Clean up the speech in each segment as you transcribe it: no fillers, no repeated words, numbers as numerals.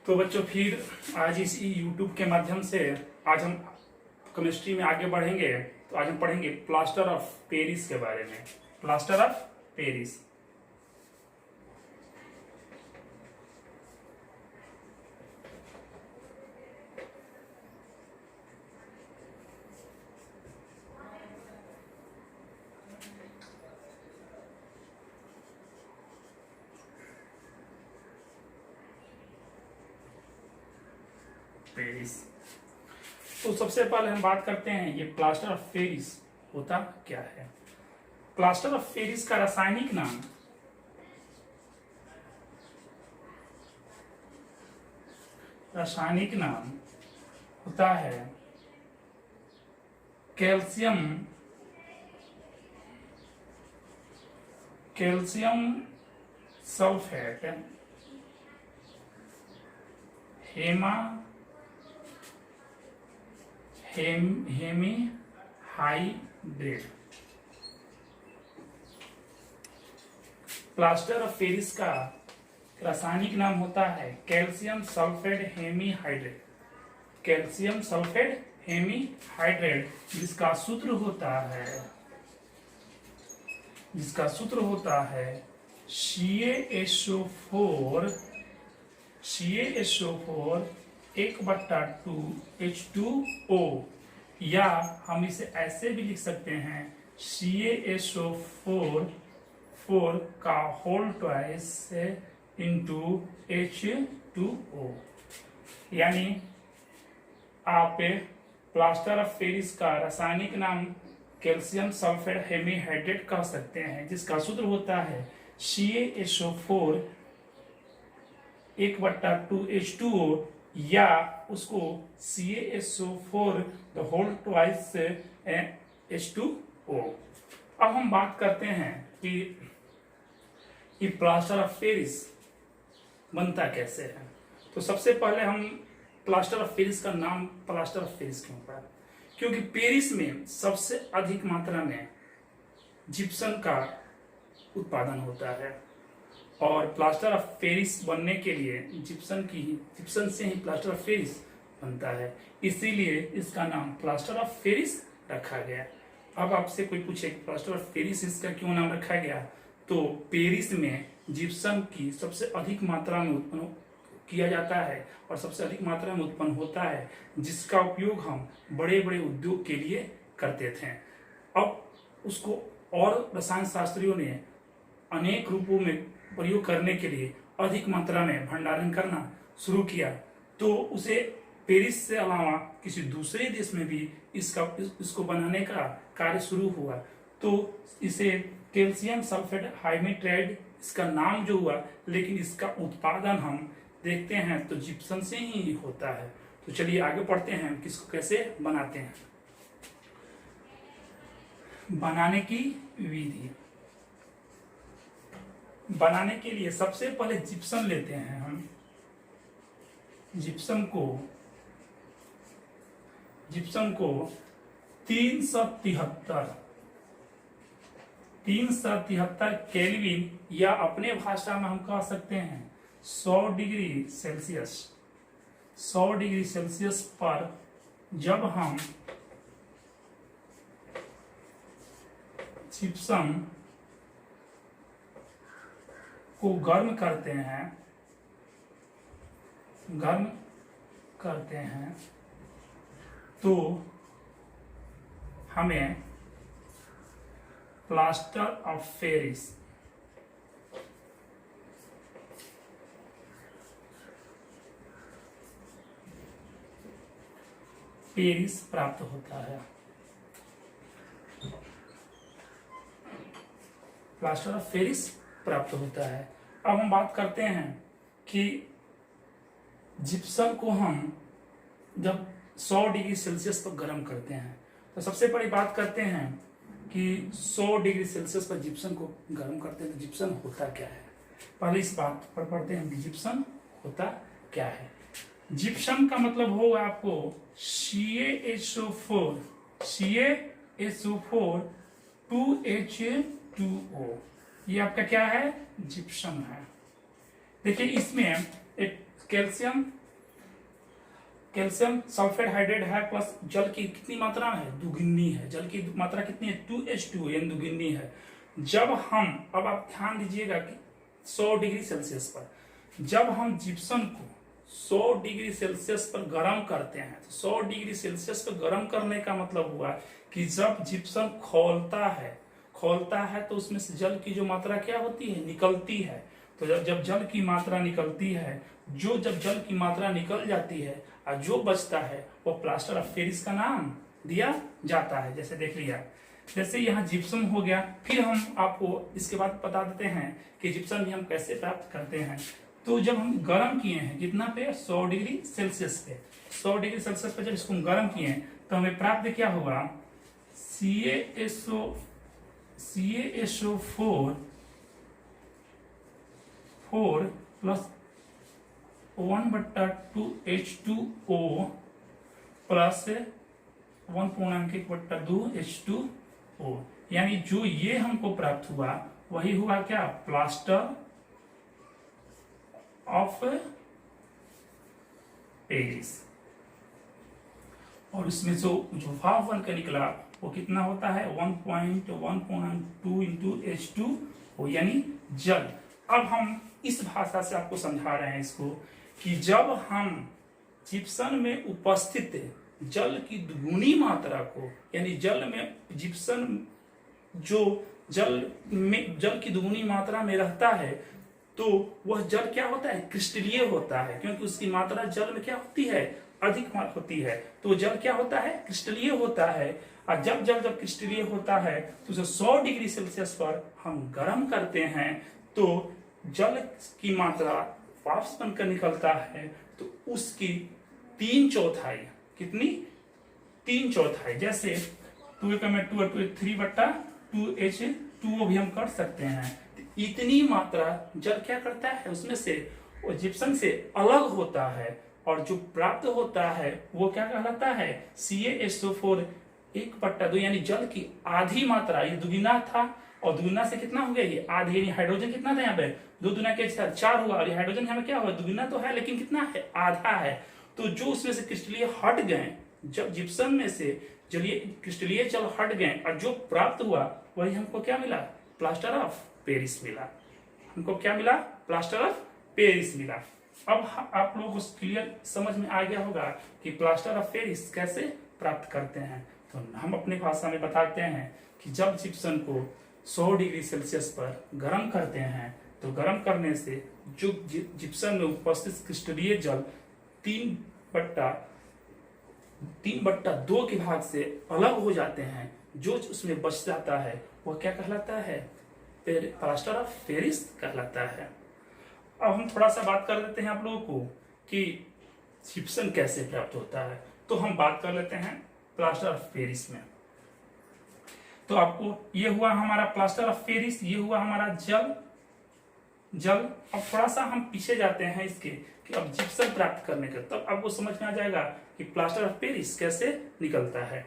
तो बच्चों फिर आज इस YouTube के माध्यम से आज हम केमिस्ट्री में आगे बढ़ेंगे। तो आज हम पढ़ेंगे प्लास्टर ऑफ पेरिस के बारे में। Plaster of Paris. पेरिस। तो सबसे पहले हम बात करते हैं ये प्लास्टर ऑफ पेरिस होता क्या है। प्लास्टर ऑफ पेरिस का रासायनिक नाम होता है calcium sulphate hemihydrate. Plaster of Paris का रासायनिक नाम होता है calcium sulphate hemihydrate. Calcium sulphate hemihydrate जिसका सूत्र होता है CaSO4 1/2 H2O, या हम इसे ऐसे भी लिख सकते हैं CaSO4 का होल ट्वाइस इंटू H2O। यानी आप प्लास्टर ऑफ पेरिस का रासायनिक नाम कैल्शियम सल्फेट हेमीहाइड्रेट कह सकते हैं, जिसका सूत्र होता है CaSO4 1/2 H2O, या उसको CaSO4 the whole twice H2O। अब हम बात करते हैं कि प्लास्टर ऑफ पेरिस बनता कैसे है। तो सबसे पहले हम प्लास्टर ऑफ पेरिस का नाम प्लास्टर ऑफ पेरिस क्यों पड़ा, क्योंकि पेरिस में सबसे अधिक मात्रा में जिप्सम का उत्पादन होता है, और प्लास्टर ऑफ पेरिस बनने के लिए जिप्सम से ही प्लास्टर ऑफ पेरिस बनता है, इसीलिए इसका नाम प्लास्टर ऑफ पेरिस रखा गया। अब आपसे कोई पूछे प्लास्टर ऑफ पेरिस इसका क्यों नाम रखा गया, तो पेरिस में जिप्सम की सबसे अधिक मात्रा में उत्पन्न किया जाता है और सबसे अधिक मात्रा में उत्पन्न होता है, जिसका उपयोग हम बड़े बड़े उद्योग के लिए करते थे। अब उसको और रसायन शास्त्रियों ने अनेक रूपों में प्रयोग करने के लिए अधिक मात्रा में भंडारण करना शुरू किया, तो उसे पेरिस से अलावा किसी दूसरे देश में भी इसको बनाने का कार्य शुरू हुआ। तो इसे कैल्शियम सल्फेट हाइड्रेट इसका नाम जो हुआ, लेकिन इसका उत्पादन हम देखते हैं तो जिप्सम से ही होता है। तो चलिए आगे पढ़ते हैं किसको कैसे बनाते हैं। बनाने की विधि। बनाने के लिए सबसे पहले जिप्सम लेते हैं हम। जिप्सम को 373 केल्विन, या अपने भाषा में हम कह सकते हैं 100 डिग्री सेल्सियस पर जब हम जिप्सम को गर्म करते हैं तो हमें प्लास्टर ऑफ पेरिस प्राप्त होता है। प्लास्टर ऑफ पेरिस प्राप्त होता है। अब हम बात करते हैं कि जिप्सम को हम जब 100 डिग्री सेल्सियस पर गर्म करते हैं, तो सबसे बड़ी बात करते हैं कि 100 डिग्री सेल्सियस पर जिप्सम को गर्म करते हैं तो जिप्सम होता क्या है। पहले इस बात पर पढ़ते हैं कि जिप्सम होता क्या है। जिप्सम का मतलब होगा आपको CaSO4 2H2O, ये आपका क्या है, जिप्सम है। देखिए इसमें एक कैल्शियम कैल्शियम सल्फेट हाइड्रेट है प्लस जल की कितनी मात्रा है, दुगुनी है। जल की मात्रा कितनी है, 2H2 यानी दुगुनी है। जब हम, अब आप ध्यान दीजिएगा कि 100 डिग्री सेल्सियस पर जब हम जिप्सम को 100 डिग्री सेल्सियस पर गर्म करते हैं, तो 100 डिग्री सेल्सियस पर गर्म करने का मतलब हुआ कि जब जिप्सम खोलता है तो उसमें से जल की जो मात्रा क्या होती है, निकलती है। तो जब जल की मात्रा निकलती है, जब जल की मात्रा निकल जाती है और जो बचता है वो प्लास्टर ऑफ पेरिस का नाम दिया जाता है। जैसे देख लिया, जैसे यहाँ जिप्सम हो गया। फिर हम आपको इसके बाद बता देते हैं कि जिप्सम भी हम कैसे प्राप्त करते हैं। तो जब हम गर्म किए हैं कितना पे, 100 डिग्री सेल्सियस पे, 100 डिग्री सेल्सियस पे जब इसको हम गर्म किए हैं तो हमें प्राप्त क्या हुआ, CaSO4 plus 1/2H2O plus 1/1/2H2O, यानी जो ये हमको प्राप्त हुआ वही हुआ क्या, प्लास्टर ऑफ पेरिस। और इसमें जो भाव बन कर निकला वो कितना होता है, 1.1.2 इंटू H2O यानी जल। अब हम इस भाषा से आपको समझा रहे हैं इसको कि जब हम जिप्सम में उपस्थित जल की दुगुनी मात्रा को, यानी जल में जिप्सम जो जल की दुगुनी मात्रा में रहता है तो वह जल क्या होता है, क्रिस्टलीय होता है, क्योंकि उसकी मात्रा जल में क्या होती है, अधिक होती है। तो जल क्या होता है, क्रिस्टलीय होता है। और जब क्रिस्टलीय होता है तो उसे 100 डिग्री सेल्सियस पर हम गर्म करते हैं तो जल की मात्रा वाष्प बनकर निकलता है। तो उसकी 3/4, कितनी, 3/4, जैसे 3/2H2O भी हम कर सकते हैं। इतनी मात्रा जल क्या करता है, उसमें से वो जिप्सम से अलग होता है और जो प्राप्त होता है वो क्या कहलाता है, CaSO4 1/2, यानी जल की आधी मात्रा। ये दुगुना था और दुगुना से कितना हो गया, ये आधी, यानी हाइड्रोजन कितना था यहाँ पे, 2 दूना के 4 हुआ, और ये हाइड्रोजन यहाँ पे क्या हुआ, दुगुना तो है लेकिन कितना है, आधा है। तो जो उसमें से क्रिस्टलीय हट गए, जब जिप्सम में से जलीय क्रिस्टलीय जल हट गए और जो प्राप्त हुआ वही हमको क्या मिला, प्लास्टर ऑफ पेरिस मिला। हमको क्या मिला, प्लास्टर ऑफ पेरिस मिला। अब आप लोगों को क्लियर समझ में आ गया होगा कि प्लास्टर ऑफ पेरिस कैसे प्राप्त करते हैं। तो हम अपनी भाषा में बताते हैं कि जब जिप्सम को 100 डिग्री सेल्सियस पर गर्म करते हैं तो गर्म करने से जो जिप्सम में उपस्थित क्रिस्टलीय जल 3/2 के भाग से अलग हो जाते हैं। जो उसमें बच जाता है वह क्या कहलाता है, प्लास्टर ऑफ पेरिस कहलाता है। अब हम थोड़ा सा बात कर लेते हैं आप लोगों को कि जिप्सम कैसे प्राप्त होता है। तो हम बात कर लेते हैं प्लास्टर ऑफ पेरिस में। तो आपको ये हुआ हमारा प्लास्टर ऑफ पेरिस, ये हुआ हमारा जल। अब थोड़ा सा हम पीछे जाते हैं इसके कि अब जिप्सम प्राप्त करने का, तब आपको समझ में आ जाएगा कि प्लास्टर ऑफ पेरिस कैसे निकलता है।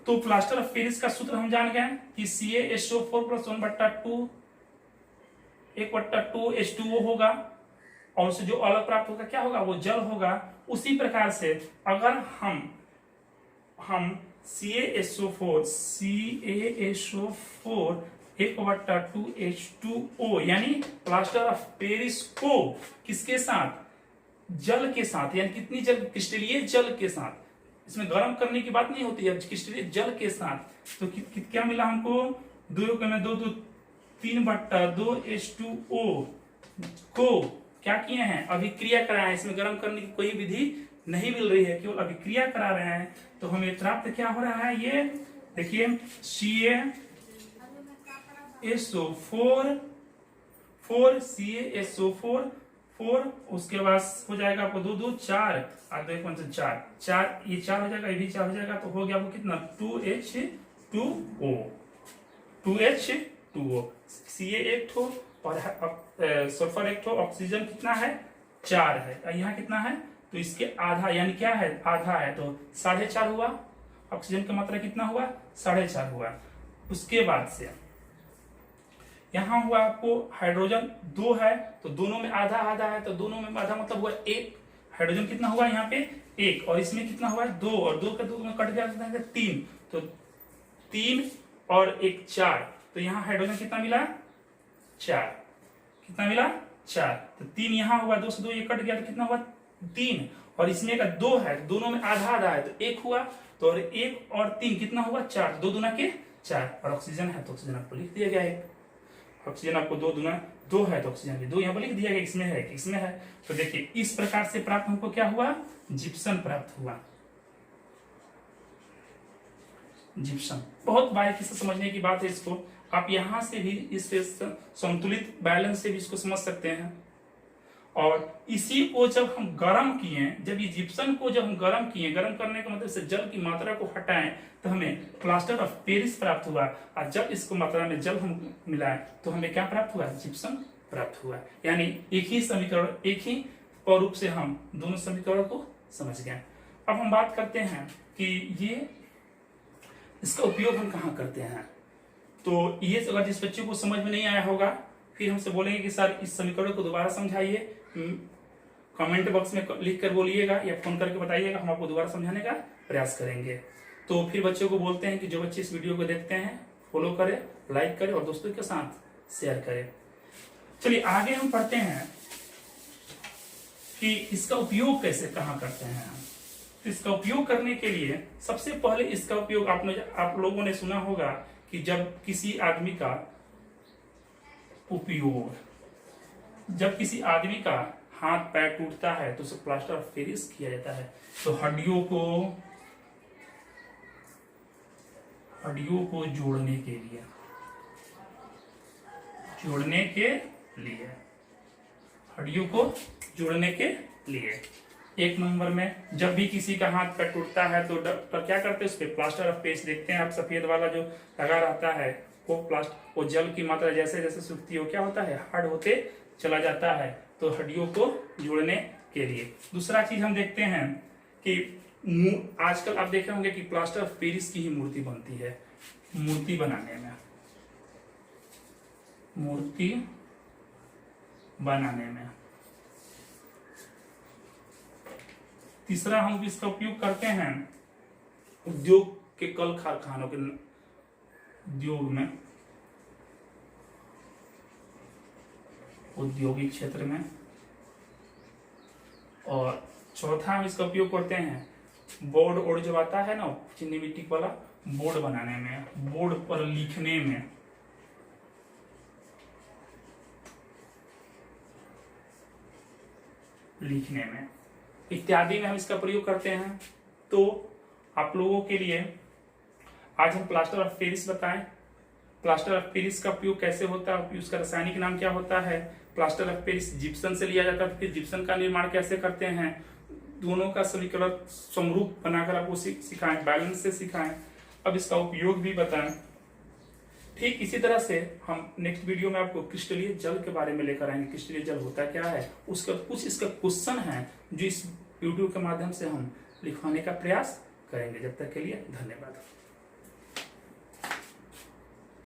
तो प्लास्टर ऑफ पेरिस का सूत्र हम जान गए कि CaSO4 प्लस 1/2H2O होगा और उससे जो अलग प्राप्त होगा क्या होगा, वो जल होगा। उसी प्रकार से अगर हम CaSO4 1/2H2O यानी प्लास्टर ऑफ पेरिस को किसके साथ, जल के साथ, यानी कितनी जल, क्रिस्टलीय जल के साथ, इसमें गर्म करने की बात नहीं होती है, क्रिस्टलीय जल के साथ। तो क्या मिला हमको, 2 3/2H2O को क्या किए हैं, अभिक्रिया कराए हैं। इसमें गर्म करने की कोई विधि नहीं मिल रही है, केवल अभिक्रिया करा रहे हैं। तो हमें प्राप्त क्या हो रहा है, ये देखिए CaSO4 उसके बाद हो जाएगा आपको 2 2 4 और 2 1 से 4 ये 4 हो जाएगा, ये भी 4 हो जाएगा। तो हो गया वो कितना, 2H2O Ca एक ठो और सल्फर एक ठो, ऑक्सीजन कितना है, 4 है, यहाँ कितना है, तो इसके आधा, यानी क्या है, आधा है, तो 4.5 हुआ। ऑक्सीजन की मात्रा कितना हुआ, 4.5 हुआ। उसके बाद से यहाँ हुआ आपको हाइड्रोजन 2 है तो दोनों में आधा आधा है, तो दोनों में आधा मतलब हुआ 1। हाइड्रोजन कितना हुआ यहाँ पे 1, और इसमें कितना हुआ 2, और 2 का 2 में कट गया 3, तो 3 और 1 4, तो यहाँ हाइड्रोजन कितना मिला 4, कितना मिला 4, तो 3 यहाँ हुआ, 2 से 2 ये कट गया तो कितना हुआ 3, और इसमें का 2 है, दोनों में आधा आधा है तो 1 हुआ, तो और 1 और 3 कितना हुआ 4, 2 दूना के 4, और ऑक्सीजन है तो ऑक्सीजन आपको लिख दिया गया है, ऑक्सीजन आपको 2 दूना 2 है तो ऑक्सीजन भी 2 यहाँ पर लिख दिया गया, इसमें है कि इसमें है। तो देखिए इस प्रकार से प्राप्त हमको क्या हुआ, जिप्सम प्राप्त हुआ। जिप्सम बहुत बारीकी से समझने की बात है, इसको आप यहां से भी इस संतुलित बैलेंस से भी इसको समझ सकते हैं। और इसी को जब हम गर्म किए, जब ये जिप्सम को जब हम गर्म किए, गर्म करने का मतलब से जल की मात्रा को हटाएं तो हमें प्लास्टर ऑफ पेरिस प्राप्त हुआ, और जब इसको मात्रा में जल हम मिलाएं तो हमें क्या प्राप्त हुआ, जिप्सम प्राप्त हुआ। यानी एक ही समीकरण, एक ही रूप से हम दोनों समीकरण को समझ गए। अब हम बात करते हैं कि ये इसका उपयोग हम कहाँ करते हैं। तो ये अगर जिस बच्चे को समझ में नहीं आया होगा फिर हमसे बोलेंगे कि सर इस समीकरण को दोबारा समझाइए, कमेंट बॉक्स में लिख कर बोलिएगा या फोन करके बताइएगा, हम आपको दोबारा समझाने का प्रयास करेंगे। तो फिर बच्चों को बोलते हैं कि जो बच्चे इस वीडियो को देखते हैं फॉलो करें, लाइक करें और दोस्तों के साथ शेयर करें। चलिए आगे हम पढ़ते हैं कि इसका उपयोग कैसे कहाँ करते हैं। तो इसका उपयोग करने के लिए सबसे पहले इसका उपयोग आप लोगों ने सुना होगा कि जब किसी आदमी का उपयोग, जब किसी आदमी का हाथ पैर टूटता है तो उसे प्लास्टर ऑफ पेरिस किया जाता है। तो हड्डियों को जोड़ने के लिए, हड्डियों को जोड़ने के लिए 1 नंबर में जब भी किसी का हाथ पैर टूटता है तो डॉक्टर क्या करते हैं, उस पर प्लास्टर ऑफ पेरिस देखते हैं आप, सफेद वाला जो लगा रहता है वो जल की मात्रा जैसे जैसे सूखती है क्या होता है, हार्ड होते चला जाता है, तो हड्डियों को जोड़ने के लिए। दूसरा चीज हम देखते हैं कि आजकल आप देखे होंगे कि प्लास्टर ऑफ पेरिस की ही मूर्ति बनती है, मूर्ति बनाने में। तीसरा हम इसका उपयोग करते हैं उद्योग के कल कारखानों के उद्योग में, औद्योगिक क्षेत्र में। और चौथा हम इसका उपयोग करते हैं बोर्ड जो आता है ना चीनी मिट्टी वाला, बोर्ड बनाने में, बोर्ड पर लिखने में। इत्यादि में हम इसका प्रयोग करते हैं। तो आप लोगों के लिए आज हम प्लास्टर ऑफ पेरिस बताएं, प्लास्टर ऑफ पेरिस का उपयोग कैसे होता है, उसका रासायनिक नाम क्या होता है, प्लास्टर ऑफ पेरिस जिप्सम से लिया जाता है, फिर जिप्सम का निर्माण कैसे करते हैं, दोनों का समीकरण समरूप बनाकर आपको सिखाएं, बैलेंस से सिखाएं, अब इसका उपयोग भी बताएं। ठीक इसी तरह से हम नेक्स्ट वीडियो में आपको क्रिस्टलीय जल के बारे में लेकर आएंगे, क्रिस्टलीय जल होता क्या है, उसका कुछ इसका क्वेश्चन है जो इस यूट्यूब के माध्यम से हम लिखवाने का प्रयास करेंगे। जब तक के लिए धन्यवाद।